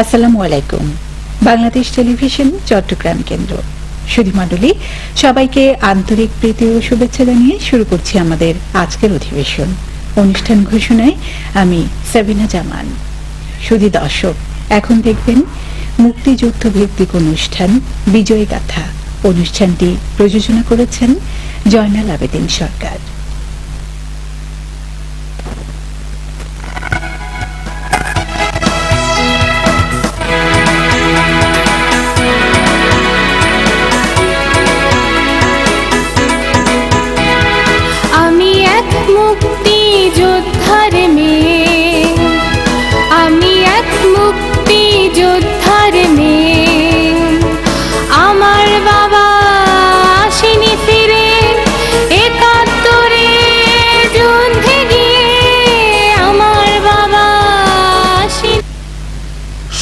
আসসালামু আলাইকুম। বাংলাদেশ টেলিভিশন চট্টগ্রাম কেন্দ্র সুধীমণ্ডলী সবাইকে আন্তরিক প্রীতি ও শুভেচ্ছা জানিয়ে শুরু করছি আমাদের আজকের অধিবেশন। অনুষ্ঠান ঘোষণায় আমি সাবিনা জামান। সুধী দর্শক, এখন দেখবেন মুক্তিযুদ্ধ ভিত্তিক অনুষ্ঠান বিজয় গাথা। অনুষ্ঠানটি প্রযোজনা করেছেন জয়নাল আবেদিন সরকার।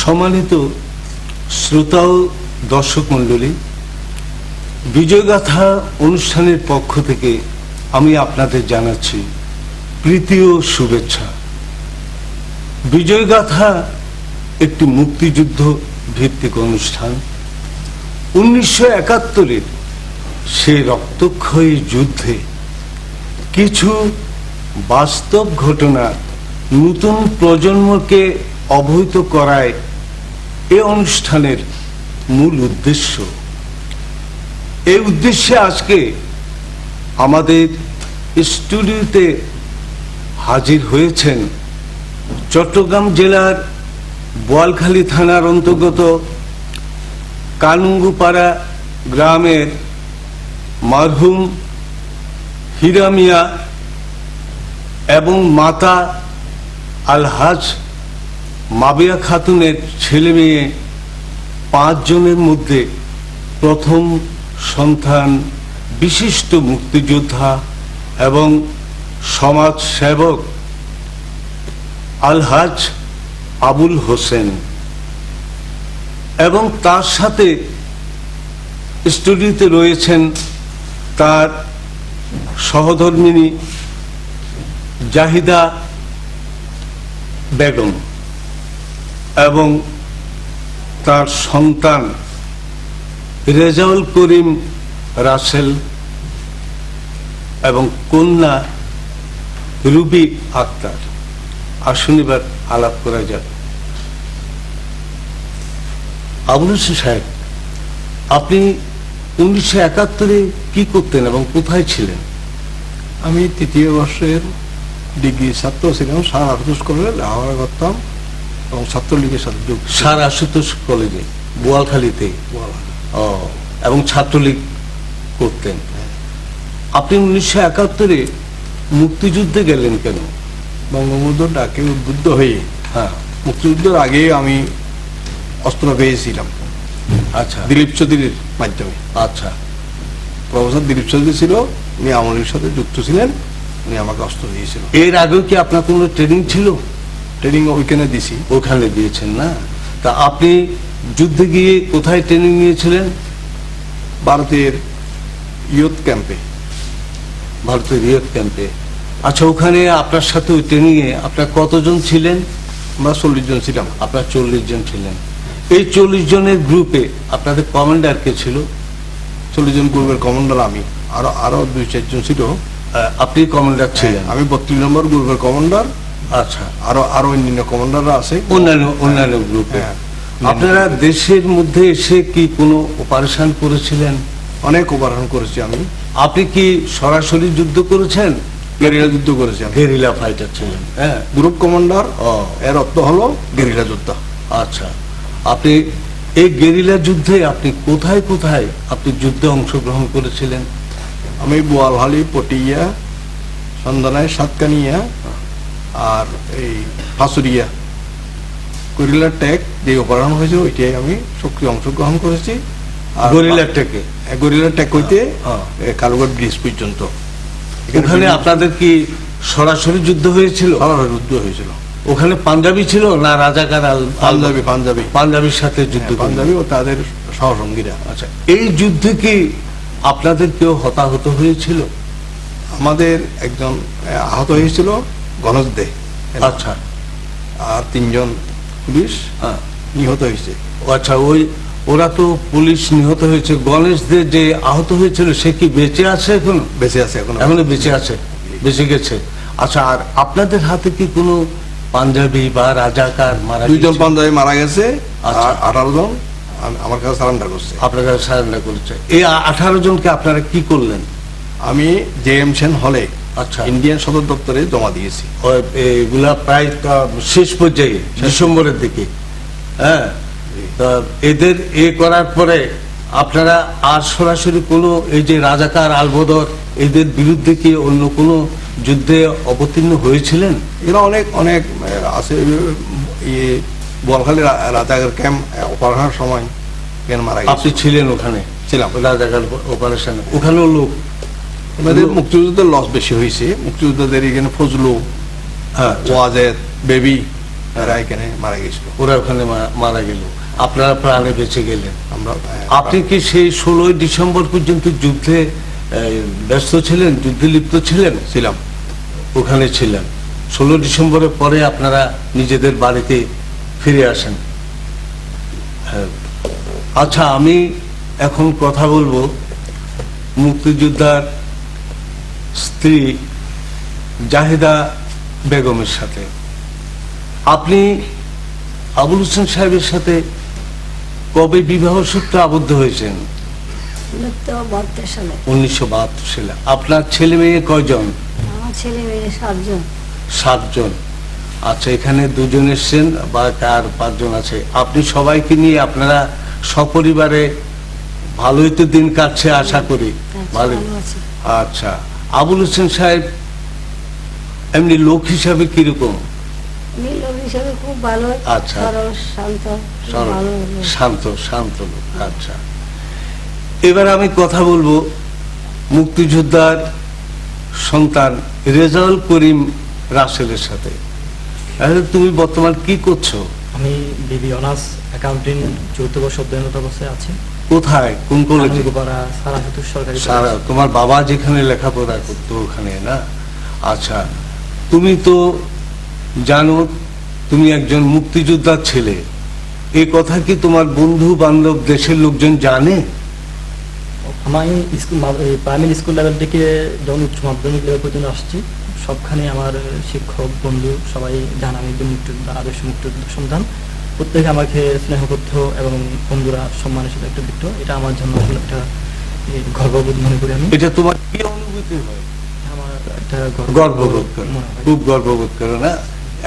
সম্মানিত শ্রোতা ও দর্শক মণ্ডলী, বিজয়গাথা অনুষ্ঠানের পক্ষ থেকে আমি আপনাদের জানাচ্ছি প্রীতি ও শুভেচ্ছা। বিজয়গাথা একটি মুক্তিযুদ্ধ ভিত্তিক অনুষ্ঠান। 1971-এর সে রক্তক্ষয়ী যুদ্ধে কিছু বাস্তব ঘটনা নতুন প্রজন্মকে অবহিত করায় এ অনুষ্ঠানের মূল উদ্দেশ্য। এই উদ্দেশ্যে আজকে আমাদের স্টুডিওতে হাজির হয়েছেন চট্টগ্রাম জেলার বোয়ালখালী থানার অন্তর্গত কানুঙ্গুপাড়া গ্রামের মরহুম হীরা মিয়া এবং মাতা আলহাজ মাবিয়া খাতুনের ছেলে মেয়ে 5 জনের মধ্যে প্রথম সন্তান বিশিষ্ট মুক্তিযোদ্ধা এবং সমাজ সেবক আলহাজ আবুল হোসেন, এবং তার সাথে স্টুডিওতে রয়েছেন তার সহধর্মিণী জাহিদা বেগম এবং তার সন্তান রেজাউল করিম রাসেল এবং কন্যা রুবি আক্তার। আসুন এবার আলাপ করা যাক। আবুল হোসেন সাহেব, আপনি 1971-এ কি করতেন এবং কোথায় ছিলেন? আমি 3য় বর্ষের ডিগ্রি ছাত্র ছিলাম। সার আশুতোষ কলেজে লেখাপড়া করতাম এবং ছাত্রলীগের সাথে যুক্ত। সার আশুতোষ কলেজে বোয়ালখালীতে? ও, এবং ছাত্রলীগ করতেন। আপনি 1971-এ মুক্তিযুদ্ধে গেলেন কেন? বঙ্গবন্ধুর ডাকে উদ্বুদ্ধ হয়ে। মুক্তিযুদ্ধের আগে আমি অস্ত্র পেয়েছিলাম। আচ্ছা, দিলীপ চৌধুরীর মাধ্যমে। আচ্ছা, প্রফেসর দিলীপ চৌধুরী ছিল, উনি আমলের সাথে যুক্ত ছিলেন, উনি আমাকে অস্ত্র দিয়েছিল। এর আগেও কি আপনার কোনো ট্রেনিং ছিল? ট্রেনিং ওইখানে দিছি। ওখানে দিয়েছেন না? তা আপনি যুদ্ধে গিয়ে কোথায় ট্রেনিং নিয়েছিলেন? ভারতের ইয়ুথ ক্যাম্পে। ভারতের ইয়ুথ ক্যাম্পে। আচ্ছা, ওখানে আপনার সাথে ওই ট্রেনিং এ আপনার কতজন ছিলেন? আমরা 40 জন ছিলাম। আপনার 40 জন ছিলেন। এই 40 জনের গ্রুপে আপনাদের কমান্ডার কে ছিল? 40 জন গ্রুপের কমান্ডার আমি, আরো 2-4 জন ছিল। আপনি কমান্ডার ছিলেন? আমি 32 নম্বর গ্রুপের কমান্ডার। আচ্ছা, আরো অন্যান্য কমান্ডাররা আছে অন্যান্য গ্রুপে। আপনারা দেশের মধ্যে এসে কি কোনো অপারেশন করেছিলেন? অনেক অপারেশন করেছি আমি। আপনি কি সরাসরি যুদ্ধ করেছেন? গেরিলা যুদ্ধ করেছি আমি। গেরিলা ফাইটার ছিলেন? হ্যাঁ, গ্রুপ কমান্ডার। এর অর্থ হলো গেরিলা যোদ্ধা। আচ্ছা, আপনি এই গেরিলা যুদ্ধে আপনি কোথায় কোথায় আপনি যুদ্ধে অংশগ্রহণ করেছিলেন? আমি বোয়ালখালী, পটিয়া, সন্ধানায়, সাতকানিয়া আর এই ফাসুরিয়া গেরিলা ট্যাগ যে অপারেশন হয়েছিল ওইটাই আমি সক্রিয় অংশগ্রহণ করেছি। গেরিলা ট্যাগে? গেরিলা ট্যাগ হইতে কালুঘাট ব্রিজ পর্যন্ত। ওখানে আপনাদের কি সরাসরি যুদ্ধ হয়েছিল? সরাসরি যুদ্ধ হয়েছিল। ওখানে পাঞ্জাবি ছিল না রাজাকার? পাঞ্জাবির সাথে যুদ্ধ। পাঞ্জাবি ও তাদের সহসঙ্গীরা। আচ্ছা, এই যুদ্ধে কি আপনাদের কেউ হতাহত হয়েছিল? আমাদের একজন আহত হয়েছিল গণজ দে। আচ্ছা, আর 3 জন পুলিশ নিহত হয়েছে। ও আচ্ছা, ওরা তো পুলিশ নিহত হয়েছে। গণেশদের যে আহত হয়েছিল সে কি বেঁচে আছে এখনো? বেঁচে আছে এখন। এখনো বেঁচে আছে, বেঁচে গেছে। আচ্ছা, আর আপনাদের হাতে কি কোনো পাঞ্জাবি বা রাজাকার মারা 2 জন গেছে? পাঞ্জাবি মারা গেছে, আচ্ছা। আর 18 জন আমার কাছে সারেন্ডার করছে। আপনার কাছে সারেন্ডার করেছে। এই 18 জনকে আপনারা কি করলেন? আমি জেএম সেন হলে আচ্ছা, ইন্ডিয়ান সদর দপ্তরে জমা দিয়েছি। এগুলা প্রায় শেষ পর্যায়ে ডিসেম্বরের দিকে। হ্যাঁ, তা এদের করার পরে আপনারা আর সরাসরি কোনো এই যে রাজাকার আলবদর এদের বিরুদ্ধে কি অন্য কোনো যুদ্ধে অবতীর্ণ হয়েছিলেন? এরা অনেক অনেক আছে। বোয়ালখালী রাজাকার ক্যাম্প অপারেশনের সময় কেন মারা আপনি গেছে। ছিলেন ওখানে? ছিলাম। রাজাকার অপারেশনে ওখানেও লোক আমাদের মুক্তিযুদ্ধের লস বেশি হয়েছে। মুক্তিযোদ্ধাদের এখানে ফজলু, হ্যাঁ, ওয়াজেদ, বেবি এরা এখানে মারা গেছিল। ওরা ওখানে মারা গেল, আপনারা প্রাণে বেঁচে গেলেন। আমরা আপনি কি সেই 16 ডিসেম্বর পর্যন্ত যুদ্ধে ব্যস্ত ছিলেন, যুদ্ধে লিপ্ত ছিলেন? ছিলাম। ওখানে ছিলেন। 16 ডিসেম্বরের পরে আপনারা নিজেদের বাড়িতে ফিরে আসেন। হ্যাঁ। আচ্ছা, আমি এখন কথা বলবো মুক্তিযোদ্ধার স্ত্রী জাহেদা বেগমের সাথে। আপনি আবুল হোসেন সাহেবের সাথে কবে বিবাহ সূত্রে আবদ্ধ হয়েছেন? 1972 সালে। 1972 সালে। আপনার ছেলে মেয়ে কয়জন? আমার ছেলে মেয়ে 7 জন। 7 জন। আচ্ছা, এখানে 2 জন এসছেন বা আর 5 জন আছে। আপনি সবাইকে নিয়ে আপনারা সপরিবারে ভালোই তো দিন কাটছে আশা করি। ভালো। ভালো আছি। আচ্ছা, আবুল হোসেন সাহেব এমনি লোক হিসাবে কিরকম? উনি লোক হিসাবে খুব ভালো। আচ্ছা। সরল, শান্ত, খুব সরল, ভালো লোক। শান্ত শান্ত লোক। আচ্ছা, এবার আমি কথা বলবো মুক্তিযোদ্ধার সন্তান রেজাউল করিম রাসেলের সাথে। আরে, তুমি বর্তমান কি করছো? আমি বিবি অনার্স অ্যাকাউন্টিং 4th বর্ষ অধ্যয়নরত অবস্থায় আছি। কোথায়, কোন কলেজে? গোপাড়া সারাহাতু সরকারি কলেজ। সারা, তোমার বাবা যেখানে লেখাপড়া করতো ওখানে না? আচ্ছা, তুমি তো জানো তুমি একজন মুক্তিযোদ্ধার ছেলে। এই কথা কি তোমার বন্ধু বান্ধব দেশের লোকজন জানে? আমি প্রাইমারি স্কুল লেভেল থেকে যখন উচ্চ মাধ্যমিক লেভেল পর্যন্ত আসছি, সবখানে আমার শিক্ষক বন্ধু সবাই জানে আমি একজন মুক্তিযোদ্ধা, আদর্শ মুক্তিযোদ্ধা সন্তান। প্রত্যেকে আমাকে স্নেহ করতো এবং বন্ধুরা সম্মানের সাথে একটা দিত। এটা আমার জন্য আসলে একটা গর্ববোধ মনে করি আমি। এটা তোমার কি অনুভূতি হয়? আমার একটা গর্ববোধ করো, মনে হয়। খুব গর্ববোধ করো না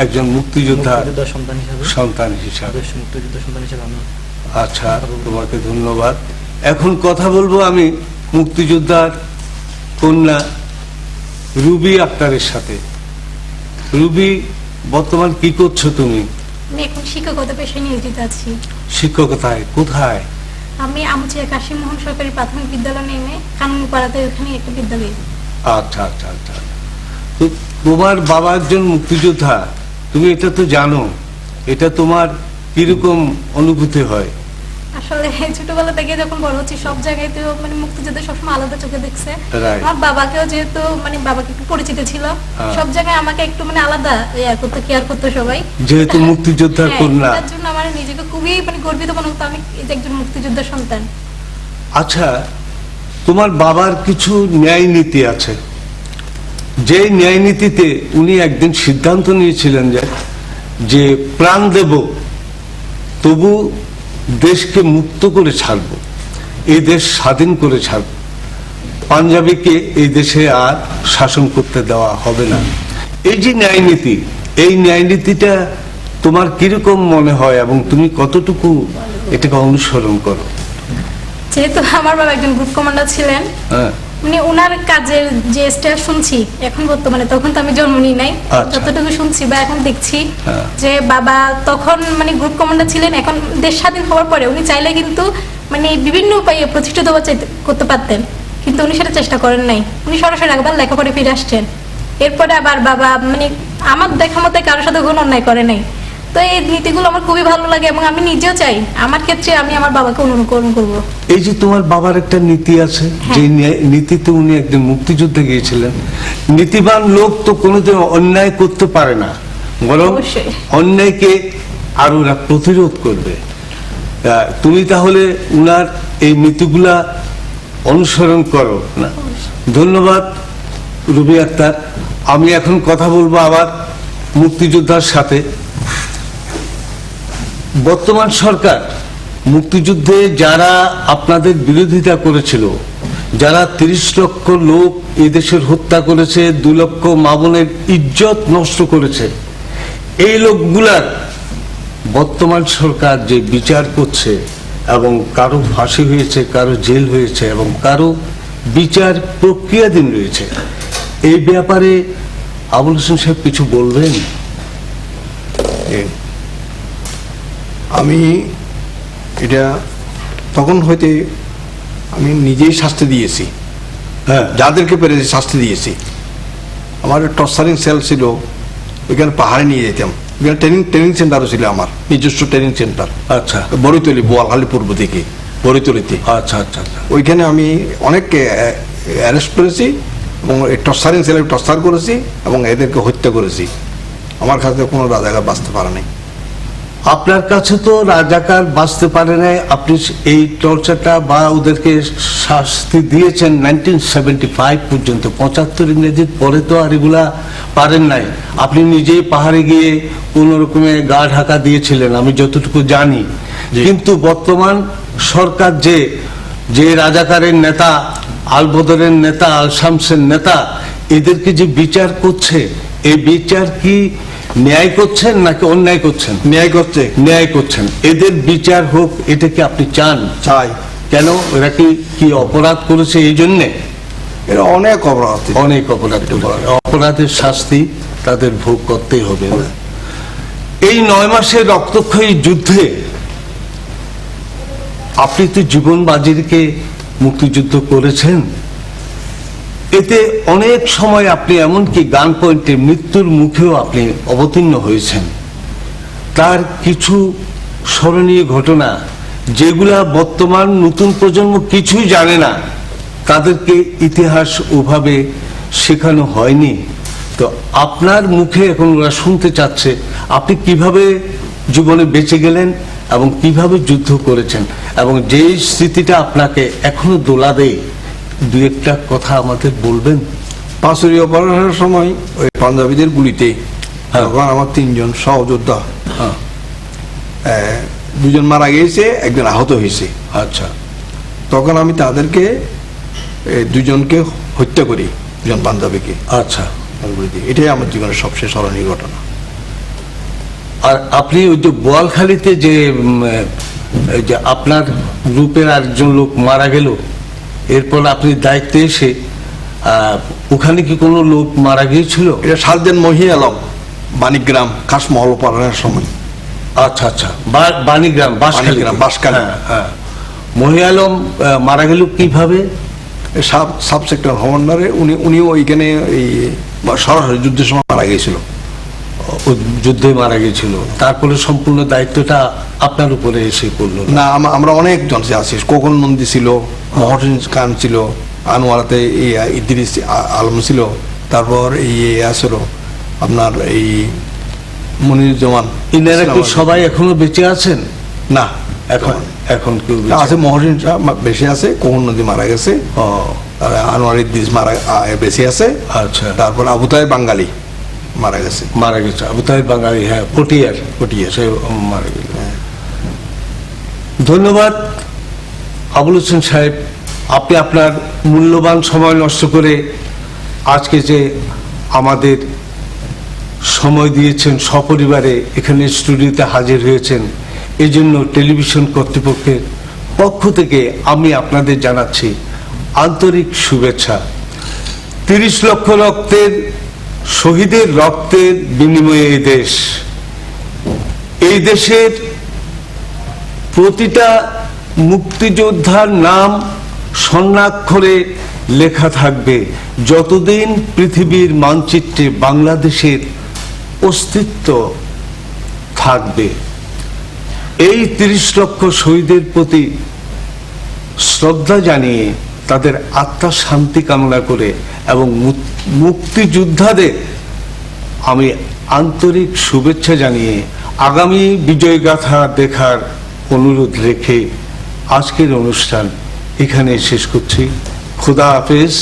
একজন মুক্তিযোদ্ধার মুক্তিযোদ্ধা সন্তান হিসাবে, সন্তান হিসাবে? আদর্শ মুক্তিযোদ্ধা সন্তান হিসাবে আমি। আচ্ছা, তোমাকে ধন্যবাদ। এখন কথা বলবো আমি মুক্তিযোদ্ধার কন্যা রুবি আক্তারের সাথে। রুবি, বর্তমান কি করছো তুমি? আমি এখন শিক্ষকতা পেশায় নিয়োজিত আছি। শিক্ষকতায় কোথায়? আমি আমুচিয়া কাশিম মোহন সরকারি প্রাথমিক বিদ্যালয় নেমে কানুনপাড়াতে ওখানে একটা বিদ্যালয়। আচ্ছা আচ্ছা আচ্ছা। তো তোমার বাবা একজন মুক্তিযোদ্ধা, তুমি এটা তো জানো। এটা তোমার কিরকম অনুভূতি হয়? আসলে ছোটবেলা থেকে যখন বড় হচ্ছে সব জায়গায় তো মানে মুক্তিযুদ্ধ সবসময় আলাদা চোখে দেখছে। Right. আমার বাবাকেও যেহেতু মানে বাবাকে একটু পরিচিত ছিল, হ্যাঁ। সব জায়গায় আমাকে একটু মানে আলাদা করতো, কেয়ার করতো সবাই। যেহেতু মুক্তিযোদ্ধার হ্যাঁ, কন্যা। তার জন্য আমার নিজেকে খুবই মানে গর্বিত মনে হতো আমি এই যে একজন মুক্তিযোদ্ধার সন্তান। আচ্ছা, তোমার বাবার কিছু ন্যায় নীতি আছে। যে ন্যায় নীতিতে উনি একদিন সিদ্ধান্ত নিয়েছিলেন যে প্রাণ দেব তবু দেশকে মুক্ত করে ছাড়ব, এই দেশ স্বাধীন করে ছাড়ব, পাঞ্জাবিকে এই দেশে আর শাসন করতে দেওয়া হবে না। এই যে ন্যায় নীতি, এই ন্যায় নীতিটা তোমার কিরকম মনে হয় এবং তুমি কতটুকু এটাকে অনুসরণ করো? যেহেতু আমার বাবা একজন গ্রুপ কমান্ডার ছিলেন, হ্যাঁ, মানে ওনার কাজের যে স্টেজ শুনছি এখন বর্তমানে, তখন তো আমি জন্ম নিই নাই, আচ্ছা। যতটুকু শুনছি বা এখন দেখছি হ্যাঁ। যে বাবা তখন মানে গ্রুপ কমান্ডার ছিলেন। এখন দেশ স্বাধীন হওয়ার পরে উনি চাইলে কিন্তু মানে বিভিন্ন উপায়ে প্রতিষ্ঠিত হওয়া করতে পারতেন, কিন্তু উনি সেটা চেষ্টা করেন নাই। উনি সরাসরি একবার লেখাপড়ে ফিরে আসছেন। এরপরে আবার বাবা মানে আমার দেখা মতে কারোর সাথে কোনো অন্যায় করে নাই। তো এই নীতিগুলো আমার খুবই ভালো লাগে এবং আমি নিজেও চাই আমার ক্ষেত্রে আমি আমার বাবাকে অনুকরণ করবো। এই যে তোমার বাবার একটা নীতি আছে, যে নীতিতে উনি একজন মুক্তিযুদ্ধে গিয়েছিলেন। নীতিবান লোক তো কোনোদিন অন্যায় করতে পারে না, বরং অবশ্যই। অন্যায়কে আর ওরা প্রতিরোধ করবে। তুমি তাহলে উনার এই নীতিগুলা অনুসরণ করো না। ধন্যবাদ রুবি আক্তার। আমি এখন কথা বলবো আবার মুক্তিযোদ্ধার সাথে। বর্তমান সরকার মুক্তিযুদ্ধে যারা আপনাদের বিরোধিতা করেছিল, যারা 30 লক্ষ লোক এই দেশের হত্যা করেছে, 2 লক্ষ মা বোনের ইজ্জত নষ্ট করেছে, এই লোকগুলার বর্তমান সরকার যে বিচার করছে এবং কারো ফাঁসি হয়েছে, কারো জেল হয়েছে এবং কারো বিচার প্রক্রিয়াধীন রয়েছে, এই ব্যাপারে আবুল হোসেন সাহেব কিছু বলবেন? আমি এটা তখন হইতে আমি নিজেই শাস্তি দিয়েছি, হ্যাঁ, যাদেরকে পেরেছি শাস্তি দিয়েছি। আমার টর্চারিং সেল ছিল, ওইখানে পাহাড়ে নিয়ে যেতাম। ওইখানে ট্রেনিং সেন্টারও ছিল, আমার নিজস্ব ট্রেনিং সেন্টার। আচ্ছা বড়ইতলি, বোয়ালখালী পূর্ব দিকে বড়ইতলিতে। আচ্ছা আচ্ছা আচ্ছা। ওইখানে আমি অনেককে অ্যারেস্ট করেছি এবং এই টর্চারিং সেলে টর্চার করেছি এবং এদেরকে হত্যা করেছি। আমার কাছে কোনো রাজাকার বাঁচতে পারে নাই। আপনার কাছে তো রাজাকার বাঁচতে পারে নাই, আপনি এই টর্চারটা বা ওদেরকে শাস্তি দিয়েছেন 1975 পর্যন্ত, 75 ইংরেজির পরে তো আর এগুলা পারেন নাই। আপনি নিজেই পাহাড়ে গিয়ে কোন রকমে গা ঢাকা দিয়েছিলেন, আমি যতটুকু জানি। কিন্তু বর্তমান সরকার যে রাজাকারের নেতা, আলবদরের নেতা, আল শামসের নেতা, এদেরকে যে বিচার করছে, এই বিচার কি ন্যায় করছেন নাকি অন্যায় করছেন? ন্যায় করছে। ন্যায় করছেন। এদের বিচার হোক, এটা কি আপনি চান? চাই। কেন? এরা কি অপরাধ করেছে এই জন্যে? এরা অনেক অপরাধ, অনেক অপরাধ করেছে। অপরাধের শাস্তি তাদের ভোগ করতেই হবে। এই 9 মাসের রক্তক্ষয়ী যুদ্ধে আপনি তো জীবন বাজি রেখে মুক্তিযুদ্ধ করেছেন। এতে অনেক সময় আপনি এমনকি গান পয়েন্টে মৃত্যুর মুখেও আপনি অবতীর্ণ হয়েছেন। তার কিছু স্মরণীয় ঘটনা যেগুলা বর্তমান নতুন প্রজন্ম কিছুই জানে না, তাদেরকে ইতিহাস ওভাবে শেখানো হয়নি। তো আপনার মুখে এখন ওরা শুনতে চাচ্ছে আপনি কিভাবে জীবনে বেঁচে গেলেন এবং কিভাবে যুদ্ধ করেছেন, এবং যেই স্মৃতিটা আপনাকে এখনো দোলা দেয়, দু একটা কথা আমাদের বলবেন? পাঁচুরি অপারেশনের সময় ওই পাঞ্জাবিদের গুলিতে তখন আমার 3 জন সহযোদ্ধা, 2 জন মারা গিয়েছে, 1 জন আহত হয়েছে। আচ্ছা। তখন আমি তাদেরকে 2 জনকে হত্যা করি, 2 জন পাঞ্জাবিকে। আচ্ছা। এটাই আমার জীবনের সবচেয়ে স্মরণীয় ঘটনা। আর আপনি ওই যে বোয়ালখালীতে যে আপনার গ্রুপের আরেকজন লোক মারা গেল, এরপর আপনি দায়িত্বে এসে ওখানে কি কোনো লোক মারা গিয়েছিল? এটা সার্জেন্ট মহি আলম, বাণীগ্রাম, খাসমহল অপারেশনের সময়। আচ্ছা আচ্ছা। বাণীগ্রাম, বাঁশখালী। বাঁশখালী। হ্যাঁ। মহি আলম মারা গেল কিভাবে? সাব সেক্টর কমান্ডারে উনিও ওইখানে এই সরাসরি যুদ্ধের সময় মারা গিয়েছিল। যুদ্ধে মারা গেছিল, তারপরে সম্পূর্ণ দায়িত্বটা আপনার উপরে এসে পড়লো? না, আমরা অনেকজন আছি। কোকন নন্দী ছিল, মহসিন খান ছিল, আনোয়ারাতে ইদ্রিস আলম ছিল, তারপর এই আসল আপনার এই মনিরুজ্জামান। ইনারা কি সবাই এখনো বেঁচে আছেন? না, এখন কেউ আছে। মহসিন বেশি আছে, কোকন নদী মারা গেছে, আনোয়ার ইদ্রিস বেশি আছে। আচ্ছা। তারপর আবু তাহের বাঙালি মারা গেছে। আবু তাহের বাঙালি, হ্যাঁ, পটিয়ার সে মারা গেল। ধন্যবাদ আবুল হোসেন সাহেব, আপনি আপনার মূল্যবান সময় নষ্ট করে আজকে যে আমাদের সময় দিয়েছেন, সপরিবারে এখানে স্টুডিওতে হাজির হয়েছেন, এই জন্য টেলিভিশন কর্তৃপক্ষের পক্ষ থেকে আমি আপনাদের জানাচ্ছি আন্তরিক শুভেচ্ছা। 30 লক্ষ শহীদের রক্তের বিনিময়ে এই দেশের প্রতিটা মুক্তিযোদ্ধার নাম স্বর্ণাক্ষরে লেখা থাকবে যতদিন পৃথিবীর মানচিত্রে বাংলাদেশের অস্তিত্ব থাকবে। এই 30 লক্ষ শহীদের প্রতি শ্রদ্ধা জানিয়ে, তাদের আত্মার শান্তি কামনা করে এবং মুক্তিযোদ্ধাদের আমি আন্তরিক শুভেচ্ছা জানিয়ে আগামী বিজয় গাথা দেখার অনুরোধ রেখে আজকের অনুষ্ঠান এখানে শেষ করছি। খুদা হাফেজ।